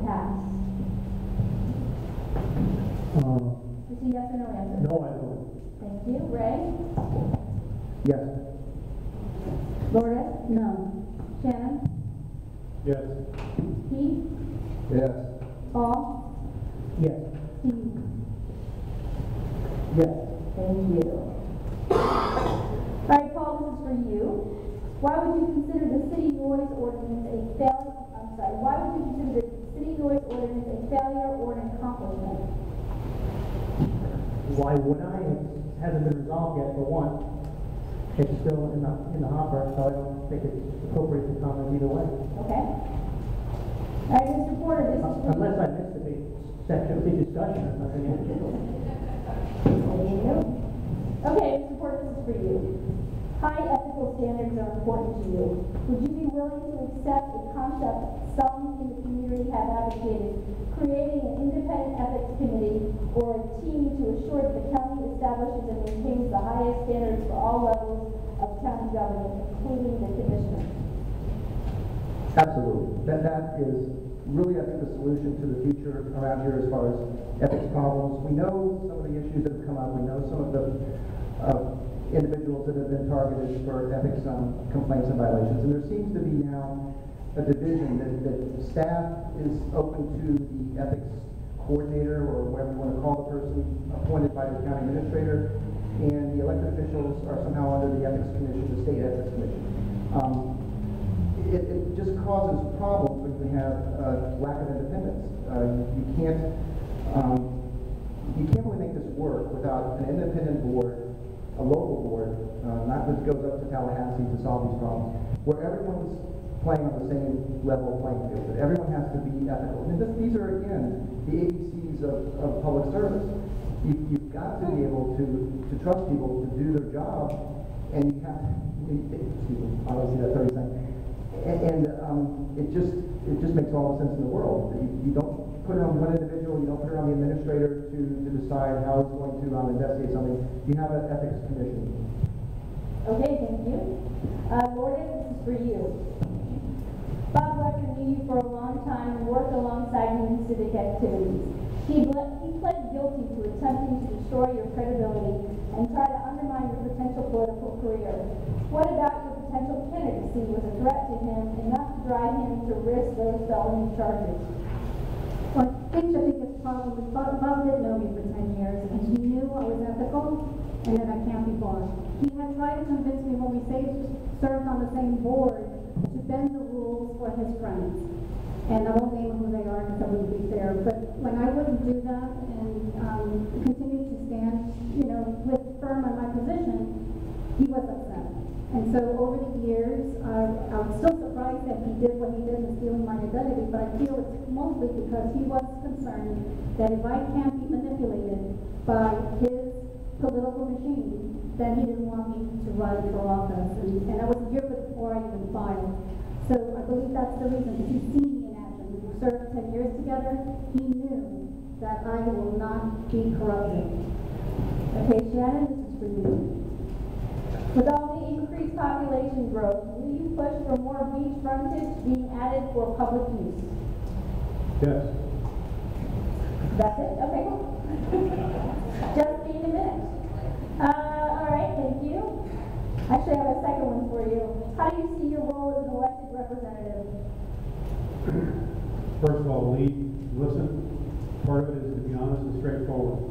past? Just a yes or no answer. No, I don't. Thank you. Ray? Yes. Lourdes? No. Shannon? Yes. Pete? Yes. Paul? Yes. Steve? Yes. Thank you. All right, Paul, this is for you. Why would you consider the city noise ordinance a failure? I'm sorry. Why would you consider the city noise ordinance a failure or an accomplishment? Why would I? It hasn't been resolved yet, for one. It's still in the hopper, so I don't think it's appropriate to comment either way. Okay. All right, Mr. Porter, this is for you. Unless I missed a big section of the discussion or something. Okay, Mr. Porter, this is for you. High ethical standards are important to you. Would you be willing to accept a concept some in the community have advocated, creating an independent ethics committee or a team to assure that the county establishes and maintains the highest standards for all levels of county government, including the commissioner? Absolutely. That is really, I think, the solution to the future around here as far as ethics problems. We know some of the issues that have come up. We know some of the individuals that have been targeted for ethics complaints and violations. And there seems to be now a division that staff is open to the ethics coordinator, or whatever you want to call the person appointed by the county administrator, and the elected officials are somehow under the ethics commission, the state ethics commission. It just causes problems when you have lack of independence. You can't really make this work without an independent board, a local board, not that goes up to Tallahassee to solve these problems, where everyone's playing on the same level playing field, that everyone has to be ethical. And these are, again, the ABCs of public service. You've got to be able to trust people to do their job, and you have to, excuse me, obviously that's 30 seconds. And it just makes all the sense in the world. You don't put it on one individual, you don't put it on the administrator to decide how he's going to investigate something. You have an ethics commission. Okay, thank you. Lourdes, this is for you. Bob Rucker knew you for a long time and worked alongside you in civic activities. He pled guilty to attempting to destroy your credibility and try to undermine your potential political career. What about your potential candidacy was a threat to him, enough to drive him to risk those felony charges? Well, I think the biggest problem is Bob did know me for 10 years, and he knew I was ethical and that I can't be bought. He had tried to convince me when we served on the same board to bend the rules for his friends. And I won't name who they are because that wouldn't be fair. But when I wouldn't do that and continue to stand, with firm on my position, he was upset. And so over the years, I'm still surprised that he did what he did in stealing my identity, but I feel it's mostly because he was concerned that if I can't be manipulated by his political machine, then he didn't want me to run for office. And that was a year before I even filed. So I believe that's the reason. He's seen me in action. We served 10 years together. He knew that I will not be corrupted. Okay, Shannon, this is for you. With all the increased population growth, will you push for more beach frontage being added for public use? Yes. That's it? Okay. Just being a minute. All right, thank you. Actually, I have a second one for you. How do you see your role as an elected representative? First of all, lead, listen. Part of it is to be honest and straightforward.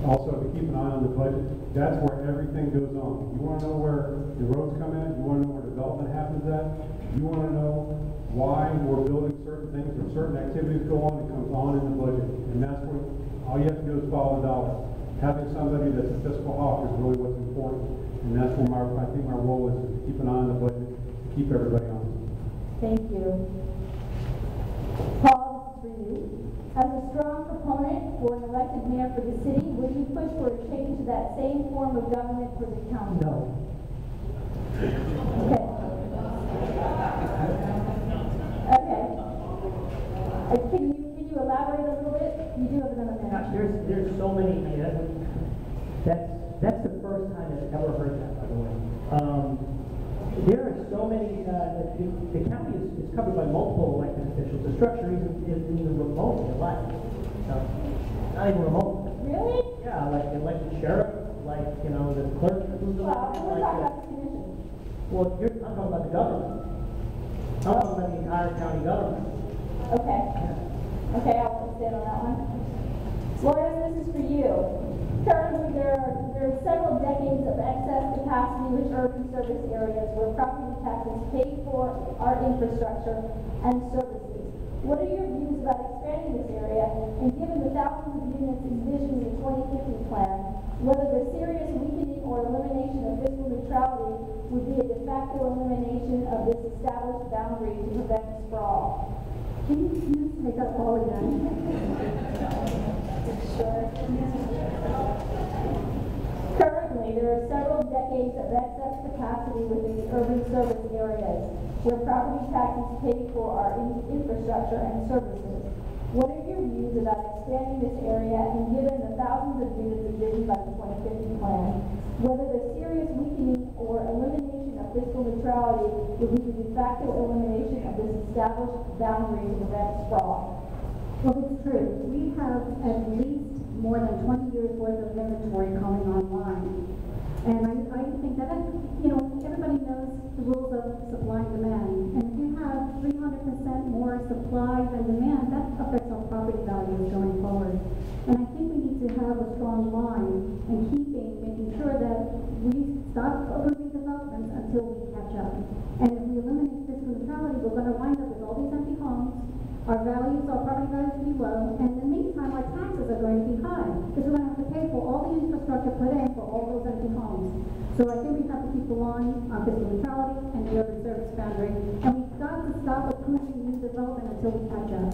Also, to keep an eye on the budget. That's where everything goes on. You want to know where the roads come in, you want to know where development happens at, you want to know why we're building certain things or certain activities go on, it comes on in the budget. And that's what, all you have to do is follow the dollar. Having somebody that's a fiscal hawk is really what's important. And that's where I think my role is to keep an eye on the budget, to keep everybody honest. Thank you. Paul, this is for you. As a strong proponent for an elected mayor for the city, will you push for a change to that same form of government for the county? No. Okay. Okay. Can you elaborate a little bit? You do have another minute. Gosh, there's so many. That's the first time I've ever heard that, by the way. There are so many the county is covered by multiple elected officials. The structure isn't even remotely alike. So, not even remotely. Really? Yeah, like elected sheriff, like, you know, the clerk who's Well, elected, we're like, talking about the commission. well, I'm talking about the government. I'm talking about the entire county government. Okay. Okay, I'll understand on that one. Laura, this is for you. Currently, there are several decades of excess capacity with urban service areas where property taxes pay for our infrastructure and services. What are your views about expanding this area, and given the thousands of units envisioned in the 2050 plan, whether the serious weakening or elimination of fiscal neutrality would be a de facto elimination of this established boundary to prevent sprawl? Can you take up all again? Sure. Currently, there are several decades of excess capacity within the urban service areas where property taxes pay for our infrastructure and services. What are your views about expanding this area, and given the thousands of units envisioned by the 2050 plan, whether the serious weakening or elimination of fiscal neutrality would be the de facto elimination of this established boundary to prevent sprawl? Well, it's true. We have at least more than 20 years worth of inventory coming online. And I think that, you know, everybody knows the rules of supply and demand. And if you have 300% more supply than demand, that affects our property values going forward. And I think we need to have a strong line in making sure that we stop approving developments until we catch up. And if we eliminate fiscal neutrality, we're going to wind up with all these empty homes. Our property values will be low, and in the meantime, our taxes are going to be high, because we're going to have to pay for all the infrastructure put in for all those empty homes. So I think we have to keep the line on fiscal neutrality and the urban service boundary, and we've got to stop approving new development until we catch up.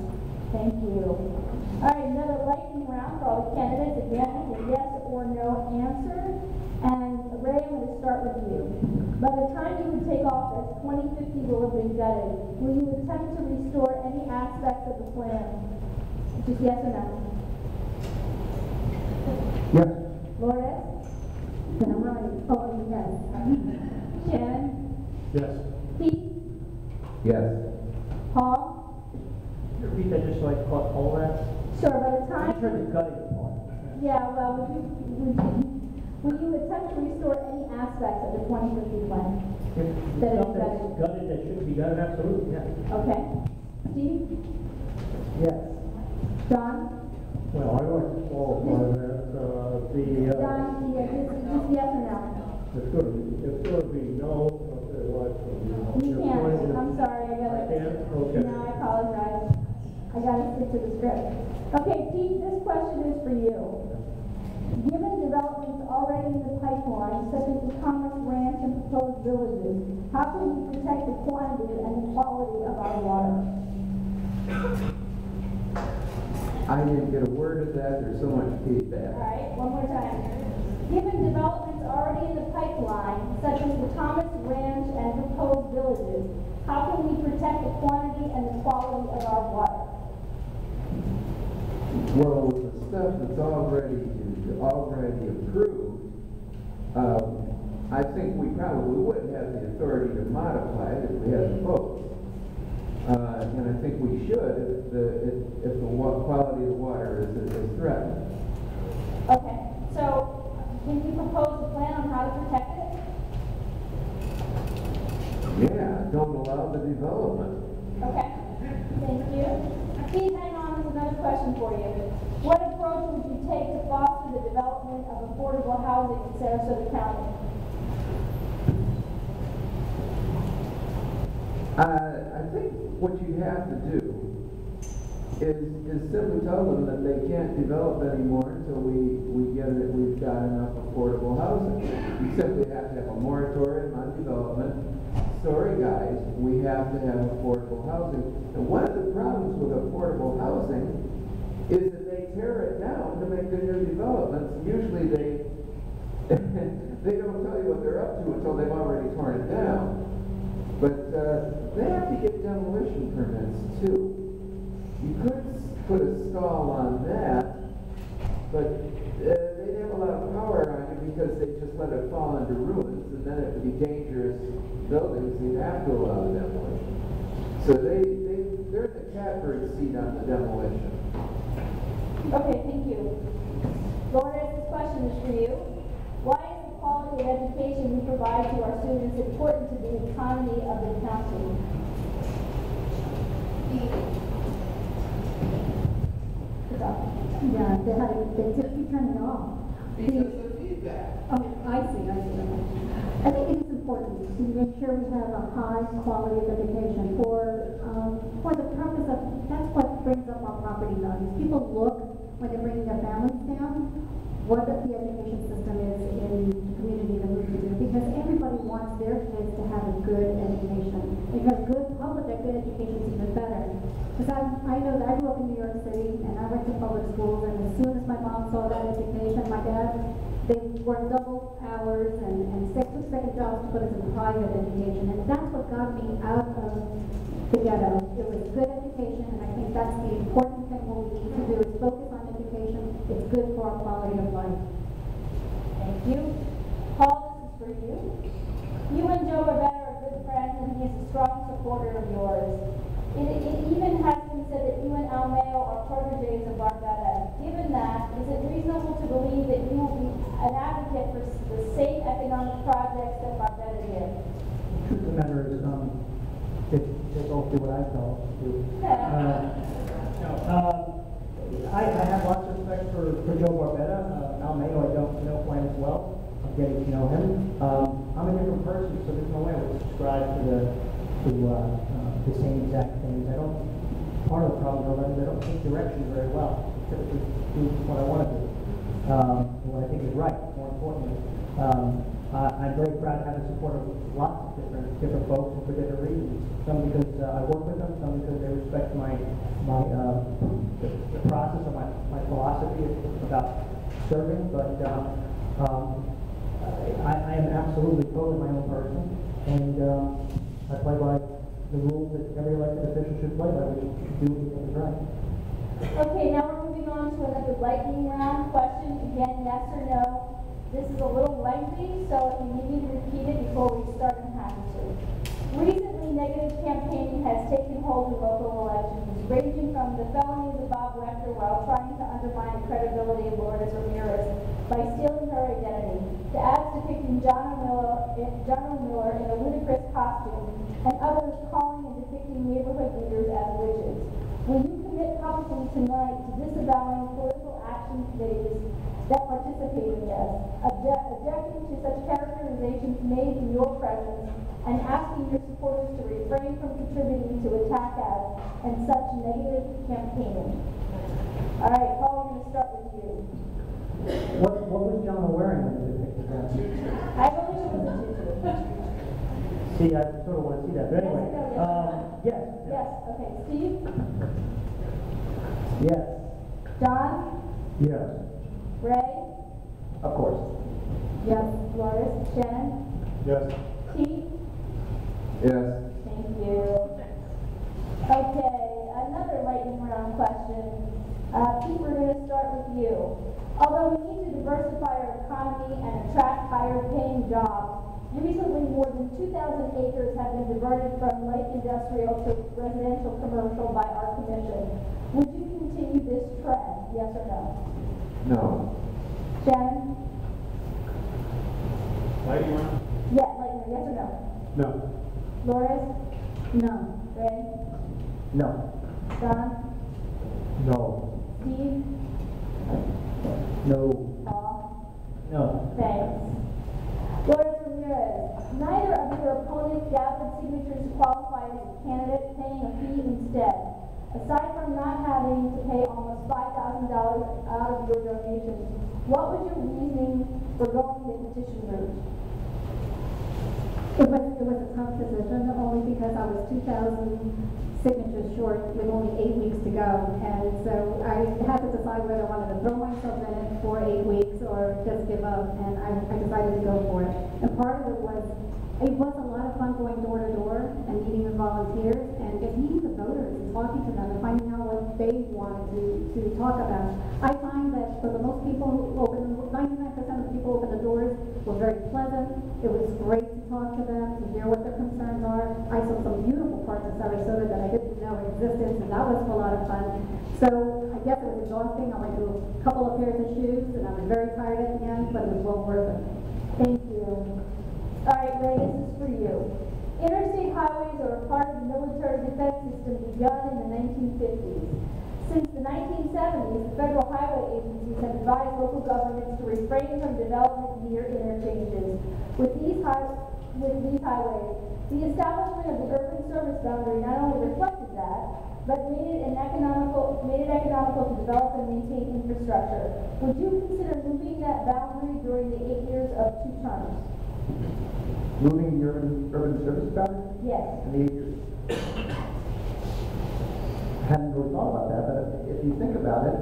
Thank you. All right, another lightning round for all the candidates. Again, it's a yes or no answer. And Ray, I'm going to start with you. By the time you would take office, 2050 will have been gutted. Will you attempt to restore any aspects of the plan? Just yes or no? Yes. Lourdes? Then I'm right. Oh, yes. Shannon? Yes. Pete? Yes. Paul? Repeat that just so I caught all that. Sure, by the I'm time... sure the gutting part. Yeah, well, will you attempt to restore any aspects of the 2050 plan? If That is stuff that's gutted that shouldn't be gutted, absolutely, yeah. Okay. Steve? Yes. John? Well, I like to qualify that, John, just yes or no? it's gonna be no, okay, what? You can't. I'm sorry, I gotta... I can't? Okay. No, I apologize. I gotta stick to the script. Okay, Pete, this question is for you. Given developments already in the pipeline, such as the Commerce Ranch and proposed villages, how can we protect the quantity and the quality of our water? I didn't get a word of that. There's so much feedback. All right, one more time. Given developments already in the pipeline, such as the Thomas Ranch and proposed villages, how can we protect the quantity and the quality of our water? Well, with the stuff that's already approved, I think we probably wouldn't have the authority to modify it if we had the votes. And I think we should if the quality of the water is threatened. Okay, so can you propose a plan on how to protect it? Yeah, don't allow the development. Okay, thank you. Pete, hang on, there's another question for you. What approach would you take to foster the development of affordable housing in Sarasota County? I think what you have to do is simply tell them that they can't develop anymore until we've got enough affordable housing. You simply have to have a moratorium on development. Sorry guys, we have to have affordable housing. And one of the problems with affordable housing is that they tear it down to make the new developments. Usually they don't tell you what they're up to until they've already torn it down. But they have to get demolition permits too. You could put a stall on that, but they'd have a lot of power on you because they just let it fall into ruins, and then it would be dangerous buildings, you'd have to allow the demolition. So they're in the catbird seat on the demolition. Okay, thank you. Lourdes, this question is for you. Why is the quality of education we provide to our students important to the economy of the county? Yeah, they typically turn it off. Because of feedback. Oh, I see. I think it is important to make sure we have a high quality of education for the purpose of, that's what brings up our property values. People look, when they're bringing their families down, what the education system is in the community that we live in, because everybody wants their kids to have a good education. Because good education is even better. Because I know that I grew up in New York City, and I went to public schools, and as soon as my mom saw that education, my dad, they worked double hours and took second jobs to put us in private education, and that's what got me out of the ghetto. It was good education, and I think that's the important thing what we need to do is focus on education. It's good for our quality of life. Thank you. Paul, this is for you. You and Joe Barbetta are good friends, and he is a strong supporter of yours. It even has been said that you and Al Mayo are proteges of Barbetta. Given that, is it reasonable to believe that you will be an advocate for the same economic projects that Barbetta did? The truth of the matter is, they both do what I tell them to do. I have lots of respect for Joe Barbetta. Al Mayo, I don't know quite as well. I'm getting to know him. I'm a different person, so there's no way I would subscribe to the same exact things. Part of the problem is I don't take direction very well. I typically do what I want to do, and what I think is right, more importantly. I'm very proud to have the support of lots of different folks and for different reasons. Some because I work with them, some because they respect the process of my philosophy about serving. But I am absolutely totally my own person, and I play by the rules that every elected official should play by, which should do what you think is right. Okay, now we're moving on to another lightning round question. Again, yes or no. This is a little lengthy, so if you need me to repeat it before we start, I'm happy to. Recently, negative campaigning has taken hold in local elections, ranging from the felonies of Bob Wechter while trying to undermine the credibility of Lourdes Ramirez by stealing her identity, to ads depicting John O'Miller in a ludicrous costume, and others calling and depicting neighborhood leaders as witches. Will you commit publicly tonight to disavowing political action committees that participate in this, objecting to such characterizations made in your presence, and asking your supporters to refrain from contributing to attack ads and such negative campaigning? All right, Paul, we're going to start with you. What was John wearing when you depicted that? I believe it was a tutu. See, I sort of want to see that, but anyway. Yes. Yes, okay. Steve? Yes. John? Yes. Ray? Of course. Yes. Lourdes? Shannon? Yes. Keith? Yes. Thank you. Okay, another lightning round question. Pete, we're going to start with you. Although we need to diversify our economy and attract higher paying jobs, recently more than 2,000 acres have been diverted from light industrial to residential commercial by our commission. Would you continue this trend, yes or no? No. Shannon? Lightning round? Yeah, lightning, yes or no? No. Lourdes? No. Ray? No. John? No. Steve? No. Paul? No. Thanks. Lourdes Ramirez, neither of your opponents gathered signatures to qualify as a candidate, paying a fee instead. Aside from not having to pay almost $5,000 out of your donations, what was your reasoning for going the petition route? It was a tough decision, only because I was 2,000 signatures short with only 8 weeks to go. And so I had to decide whether I wanted to throw myself in it for 8 weeks or just give up. And I decided to go for it. And part of it was a lot of fun going door to door and meeting with volunteers and just meeting the voters and talking to them and finding out what they wanted to talk about. I find that for the most people who 99% of the people open the doors, were very pleasant. It was great to talk to them, to hear what their concerns are. I saw some beautiful parts of Sarasota that I didn't know existed, and that was a lot of fun. So I guess it was exhausting. I went through a couple of pairs of shoes, and I was very tired at the end, but it was well worth it. Thank you. All right, Ray, this is for you. Interstate highways are a part of the military defense system begun in the 1950s. Since the 1970s, the federal highway agencies have advised local governments to refrain from development near interchanges. With these highways, the establishment of the urban service boundary not only reflected that, but made it economical to develop and maintain infrastructure. Would you consider moving that boundary during the 8 years of 2 terms? Moving the urban service boundary? Yes. In the 8 years? Hadn't really thought about that, but if you think about it,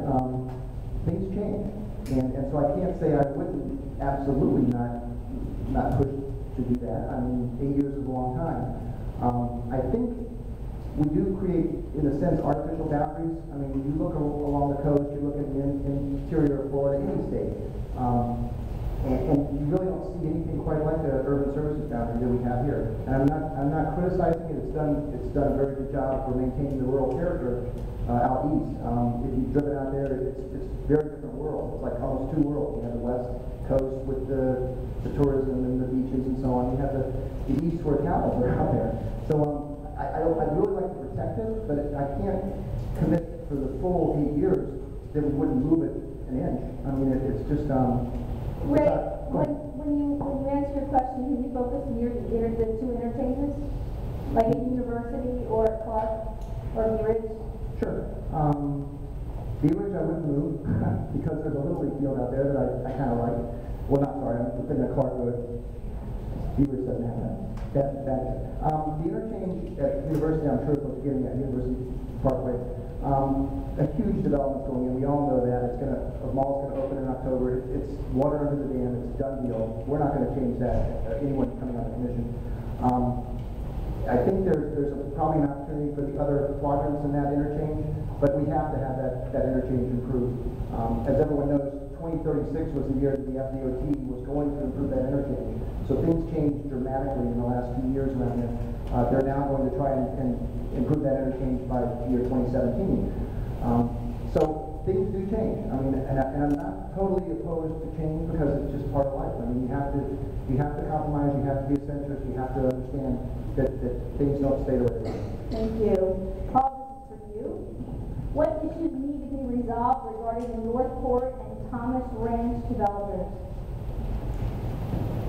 things change. And so I can't say I wouldn't absolutely not push to do that. I mean, 8 years is a long time. I think we do create, in a sense, artificial boundaries. I mean, you look along the coast, you look at the interior of Florida, any state, and you really don't see anything quite like the urban services boundary that we have here. And I'm not criticizing it. It's done a very good job for maintaining the rural character out east. If you've driven out there, it's a very different world. It's like almost 2 worlds. You have the west coast with the tourism and the beaches and so on. You have the east where camels are out there. So I'd really like to protect it, but I can't commit for the full 8 years that we wouldn't move it an inch. I mean, it's just Ray, when you answer your question, can you focus near the 2 interchanges? Like at University or at Clark or Ridge? Sure. Bee Ridge I wouldn't move because there's a little league field out there that I kind of like. Well, not sorry, I'm thinking of Clark Road. Bee Ridge doesn't have that. The interchange at University, I'm sure is what you're getting at, University Parkway. A huge development going in. We all know that. A mall's going to open in October. It's water under the dam. It's a done deal. We're not going to change that. Anyone coming on the commission. I think there's probably an opportunity for the other quadrants in that interchange, but we have to have that interchange improved. As everyone knows, 2036 was the year that the FDOT was going to improve that interchange. So things changed dramatically in the last few years around there. They're now going to try and improve that interchange by the year 2017. So things do change. I mean, and I'm not totally opposed to change because it's just part of life. I mean, you have to compromise. You have to be a centrist. You have to understand that things don't stay the way they are. Thank you. Paul, this is for you. What issues need to be resolved regarding the Northport and Thomas Ranch development?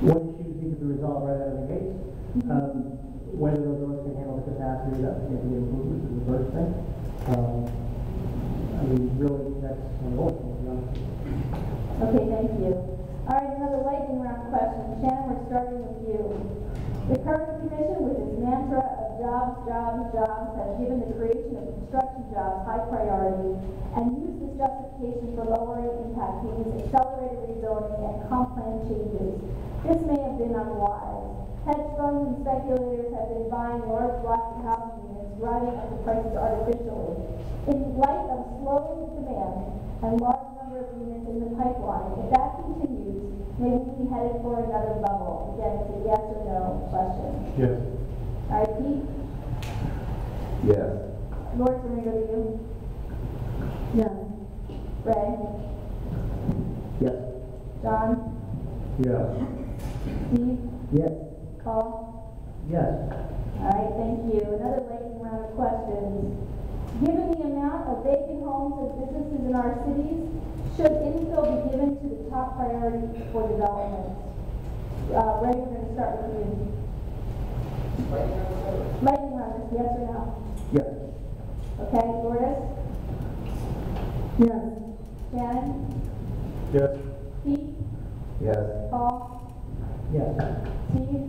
What issues need to be resolved right out of the gate? Whether those roads can handle the capacity, that may be improvements is the first thing. I mean, really, that's one of the only things, to be honest. Okay, thank you. All right, another lightning round question. Shannon, we're starting with you. The current commission, with its mantra of jobs, jobs, jobs, has given the creation of construction jobs high priority and used this justification for lowering impact fees, accelerated rezoning, and comp plan changes. This may have been unwise. Hedge funds and speculators have been buying large blocks of housing units, driving up the prices artificially. In light of slowing demand and large number of units in the pipeline, if that continues, may we be headed for another bubble? Again, it's a yes or no question. Yes. All right, Pete? Yes. Lord, we're going to go to you. Yes. Ray? Yes. John? Yes. Steve? Yes. Paul? Yes. All right, thank you. Another lightning round of questions. Given the amount of vacant homes and businesses in our cities, should infill be given to the top priority for development? Ray, we're going to start with you. Lightning round, just yes or no? Yes. Okay, Lourdes? Yes. Shannon? Yes. Pete? Yes. Paul? Yes. Steve?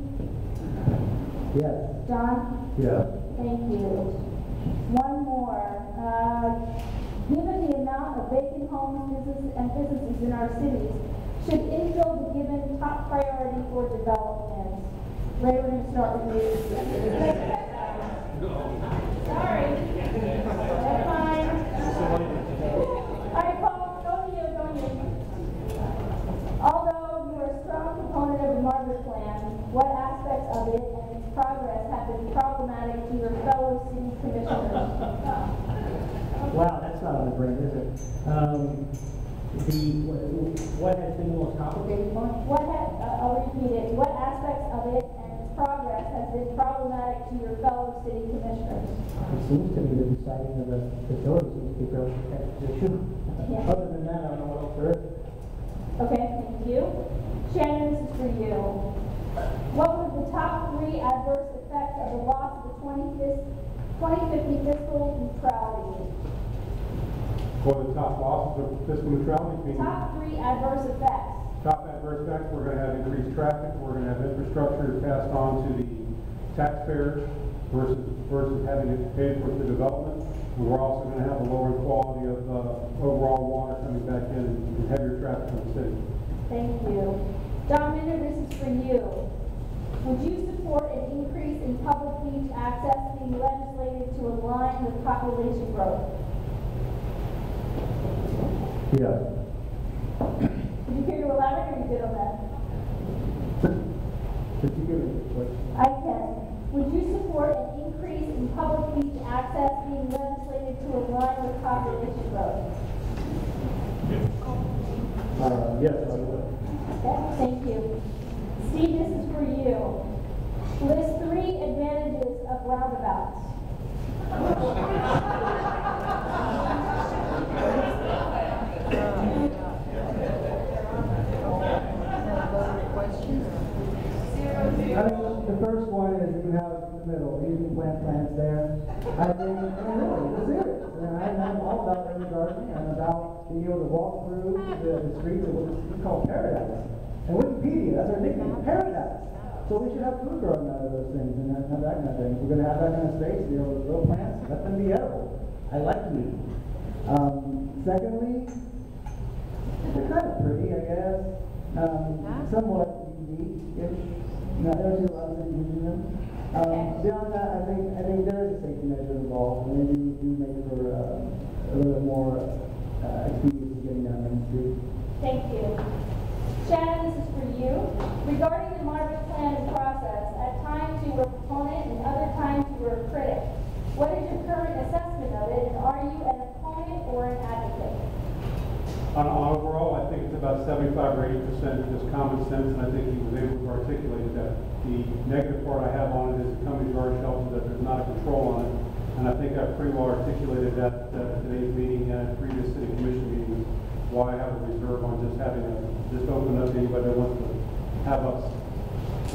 Yes. John? Yes. Thank you. One more. Given the amount of vacant homes and businesses in our cities, should infill be given top priority for development? Ray, we're going to start with you. Sorry. That's fine. All right, Paul, go to you. Although you are a strong proponent not on the brain, is it? What has been the most complicated part? I'll repeat it. What aspects of it and its progress has been problematic to your fellow city commissioners? It seems to me the deciding of the facility seems to be fairly issue. Yeah. Other than that, I don't know what else there is. Okay, thank you. Shannon, this is for you. What were the top 3 adverse effects of the loss of the 2050 fiscal neutrality? For the top losses of fiscal neutrality, meaning Top 3 adverse effects. top adverse effects, we're going to have increased traffic, we're going to have infrastructure passed on to the taxpayers versus having it paid for the development. And we're also going to have a lower quality of overall water coming back in and heavier traffic in the city. Thank you. Domina, this is for you. Would you support an increase in public beach access being legislated to align with population growth? Yes. Would you care to elaborate, or are you good on that? Could you give me a question? I can. Would you support an increase in public beach access being legislated to align with population growth? Yes, I would. Okay, thank you. Steve, this is for you. List 3 advantages of roundabouts. I think the first one is that you have in the middle, you can plant plants there. I think, really, it's serious. And I'm all about urban gardening. I'm about being able to walk through the streets of what is called paradise. And Wikipedia, that's our nickname, paradise. So we should have food growing out of those things and that kind of thing. If we're going to have that kind of space, be able to grow plants, let them be edible. I like meat. Secondly, they're kind of pretty, I guess. Somewhat unique-ish. Not there's a lot of things using them. Beyond that, I think there is a safety measure involved, and maybe we do make for a little more experience in getting down Main Street. Thank you. Shannon, this is for you. Regarding the Margaret planning process, at times you were a proponent and other times you were a critic. What is your current assessment of it, and are you an opponent or an advocate? On overall, I think it's about 75 or 80% just common sense, and I think he was able to articulate that. The negative part I have on it is it coming to our shelter that there's not a control on it, and I think I pretty well articulated that at today's meeting and previous city commission meetings, why I have a reserve on just having just open up to anybody that wants to have us.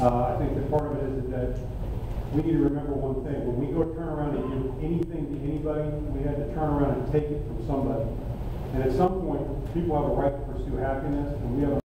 I think that part of it is that we need to remember one thing: when we go turn around and give anything to anybody, we had to turn around and take it from somebody. And at some point, people have a right to pursue happiness, and we have a